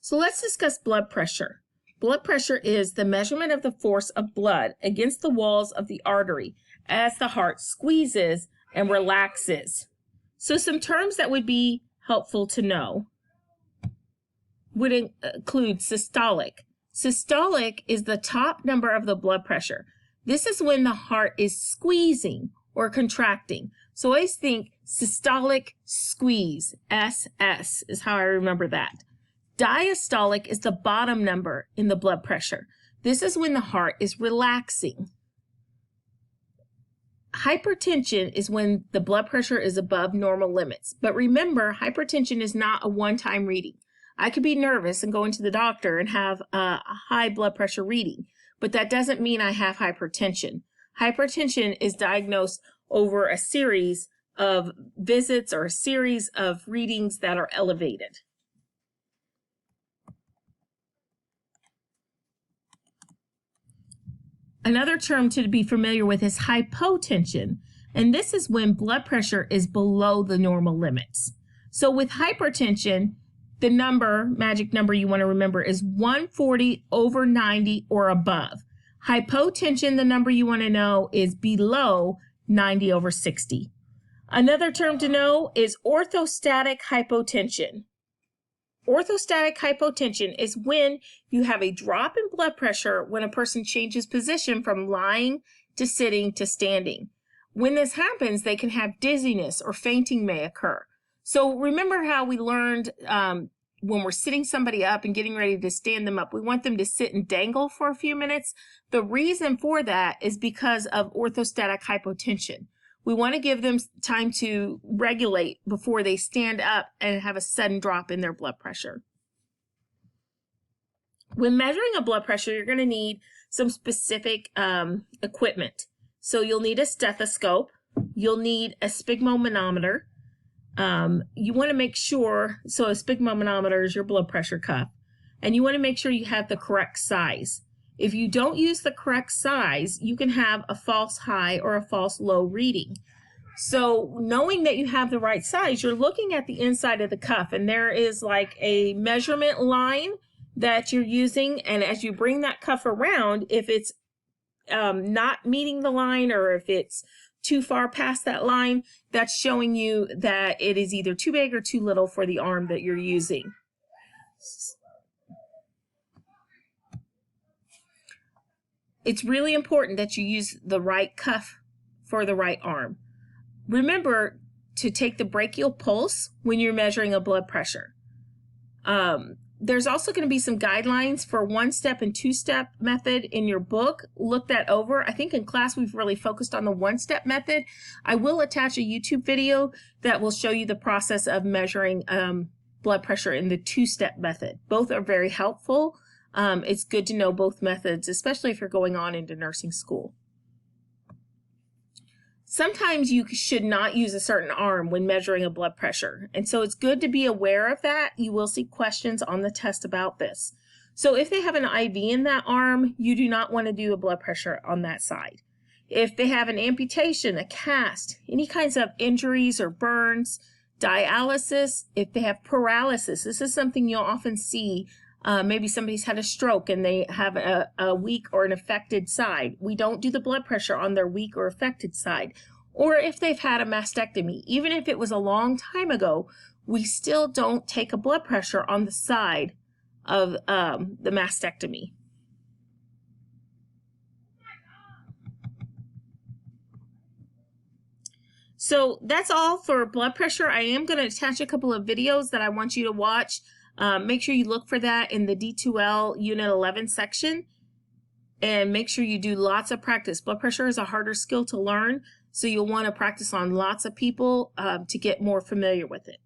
So let's discuss blood pressure. Blood pressure is the measurement of the force of blood against the walls of the artery as the heart squeezes and relaxes. So some terms that would be helpful to know would include systolic. Systolic is the top number of the blood pressure. This is when the heart is squeezing or contracting. So always think systolic squeeze, SS is how I remember that. Diastolic is the bottom number in the blood pressure. This is when the heart is relaxing. Hypertension is when the blood pressure is above normal limits. But remember, hypertension is not a one-time reading. I could be nervous and go into the doctor and have a high blood pressure reading, but that doesn't mean I have hypertension. Hypertension is diagnosed over a series of visits or a series of readings that are elevated. Another term to be familiar with is hypotension, and this is when blood pressure is below the normal limits. So with hypertension, the magic number you want to remember is 140/90 or above. Hypotension, the number you want to know is below 90/60. Another term to know is orthostatic hypotension. Orthostatic hypotension is when you have a drop in blood pressure when a person changes position from lying to sitting to standing. When this happens, they can have dizziness or fainting may occur. So remember how we learned when we're sitting somebody up and getting ready to stand them up, we want them to sit and dangle for a few minutes. The reason for that is because of orthostatic hypotension. We want to give them time to regulate before they stand up and have a sudden drop in their blood pressure. When measuring a blood pressure, you're going to need some specific equipment. So you'll need a stethoscope. You'll need a sphygmomanometer. You want to make sure, so a sphygmomanometer is your blood pressure cuff, and you want to make sure you have the correct size. If you don't use the correct size, you can have a false high or a false low reading. So knowing that you have the right size, you're looking at the inside of the cuff, and there is like a measurement line that you're using, and as you bring that cuff around, if it's not meeting the line or if it's too far past that line, that's showing you that it is either too big or too little for the arm that you're using. It's really important that you use the right cuff for the right arm. Remember to take the brachial pulse when you're measuring a blood pressure. There's also going to be some guidelines for one-step and two-step method in your book. Look that over. I think in class we've really focused on the one-step method. I will attach a YouTube video that will show you the process of measuring blood pressure in the two-step method. Both are very helpful. It's good to know both methods, especially if you're going on into nursing school. Sometimes you should not use a certain arm when measuring a blood pressure, and so it's good to be aware of that. You will see questions on the test about this. So if they have an IV in that arm, you do not want to do a blood pressure on that side. If they have an amputation, a cast, any kinds of injuries or burns, dialysis, if they have paralysis, this is something you'll often see. Maybe somebody's had a stroke and they have a weak or an affected side. We don't do the blood pressure on their weak or affected side. Or if they've had a mastectomy, even if it was a long time ago, we still don't take a blood pressure on the side of the mastectomy. So that's all for blood pressure. I am going to attach a couple of videos that I want you to watch. Make sure you look for that in the D2L Unit 11 section, and make sure you do lots of practice. Blood pressure is a harder skill to learn, so you'll want to practice on lots of people to get more familiar with it.